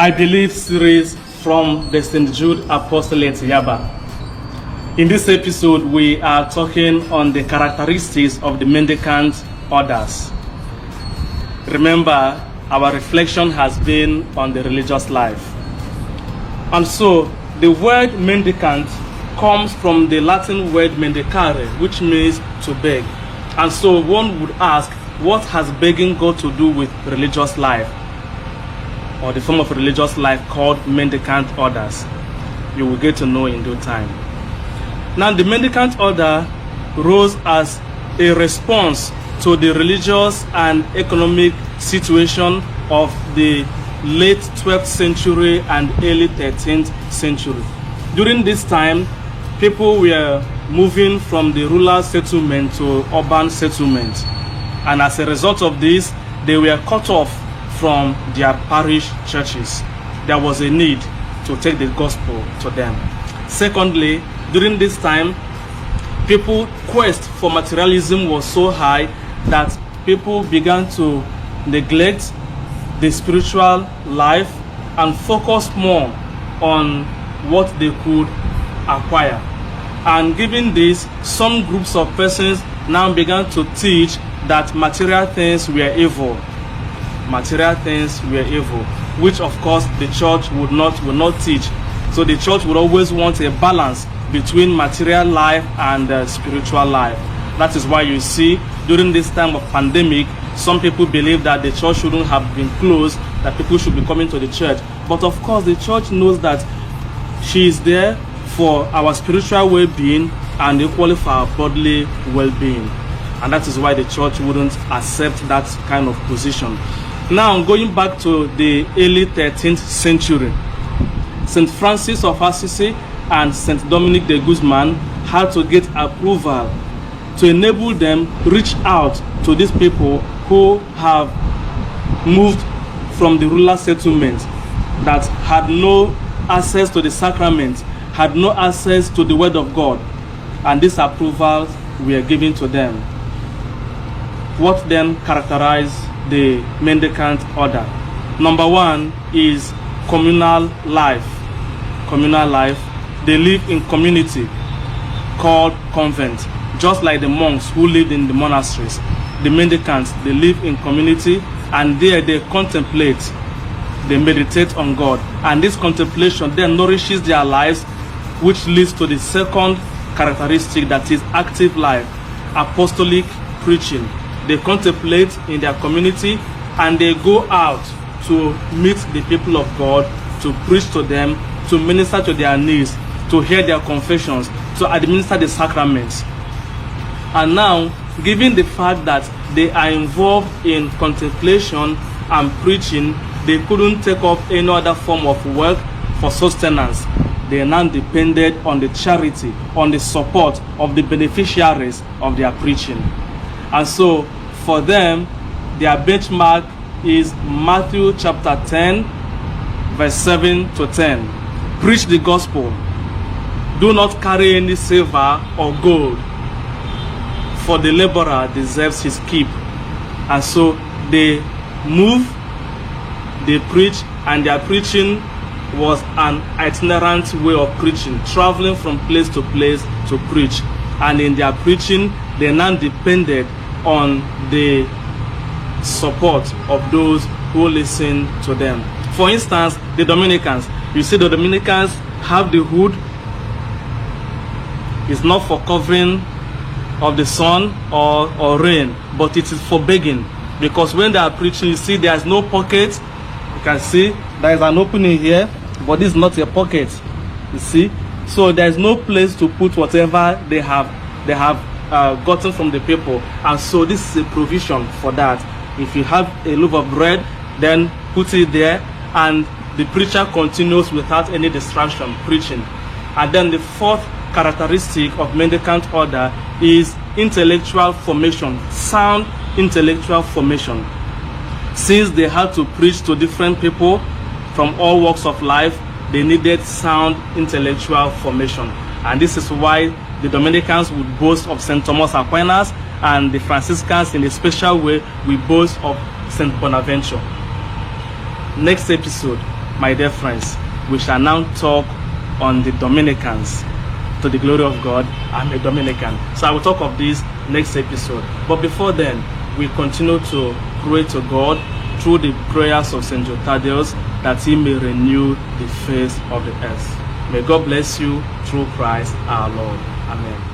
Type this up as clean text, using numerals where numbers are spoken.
I Believe series from the St. Jude Apostolate Yaba. In this episode, we are talking on the characteristics of the mendicant orders. Remember, our reflection has been on the religious life. And so, the word mendicant comes from the Latin word mendicare, which means to beg. And so one would ask, what has begging got to do with religious life, or the form of religious life called mendicant orders? You will get to know in due time. Now, the mendicant order rose as a response to the religious and economic situation of the late 12th century and early 13th century. During this time, people were moving from the rural settlement to urban settlement. And as a result of this, they were cut off from their parish churches. There was a need to take the gospel to them. Secondly, during this time, people's quest for materialism was so high that people began to neglect the spiritual life and focus more on what they could acquire. And given this, some groups of persons now began to teach that material things were evil. Material things were evil, which of course the church would not teach. So the church would always want a balance between material life and spiritual life. That is why you see during this time of pandemic, some people believe that the church shouldn't have been closed, that people should be coming to the church. But of course the church knows that she is there for our spiritual well-being and equally for our bodily well-being. And that is why the church wouldn't accept that kind of position. Now, going back to the early 13th century, St. Francis of Assisi and St. Dominic de Guzman had to get approval to enable them reach out to these people who have moved from the rural settlement, that had no access to the sacrament, had no access to the word of God, and these approvals were given to them. What then characterized the mendicant order? Number one is communal life. Communal life. They live in community called convent, just like the monks who lived in the monasteries. The mendicants, they live in community, and there they contemplate, they meditate on God, and this contemplation then nourishes their lives, which leads to the second characteristic, that is active life, apostolic preaching. They contemplate in their community and they go out to meet the people of God, to preach to them, to minister to their needs, to hear their confessions, to administer the sacraments. And now, given the fact that they are involved in contemplation and preaching, they couldn't take up any other form of work for sustenance. They are now depended on the charity, on the support of the beneficiaries of their preaching. And so, for them, their benchmark is Matthew chapter 10, verse 7 to 10. Preach the gospel. Do not carry any silver or gold, for the laborer deserves his keep. And so they move, they preach, and their preaching was an itinerant way of preaching, traveling from place to place to preach. And in their preaching, they now depended on the support of those who listen to them. For instance, the Dominicans. You see, the Dominicans have the hood. It's not for covering of the sun or rain, but it is for begging. Because when they are preaching, you see there's no pocket. You can see there is an opening here, but this is not a pocket. You see, so there's no place to put whatever they have gotten from the people, and so this is a provision for that. If you have a loaf of bread, then put it there, and the preacher continues without any distraction preaching. And then the fourth characteristic of mendicant order is intellectual formation, sound intellectual formation. Since they had to preach to different people from all walks of life, they needed sound intellectual formation. And this is why the Dominicans would boast of St. Thomas Aquinas, and the Franciscans in a special way we boast of St. Bonaventure. Next episode, my dear friends, we shall now talk on the Dominicans. To the glory of God, I'm a Dominican. So I will talk of this next episode. But before then, we continue to pray to God through the prayers of St. John Thaddeus that he may renew the face of the earth. May God bless you through Christ our Lord. Amen.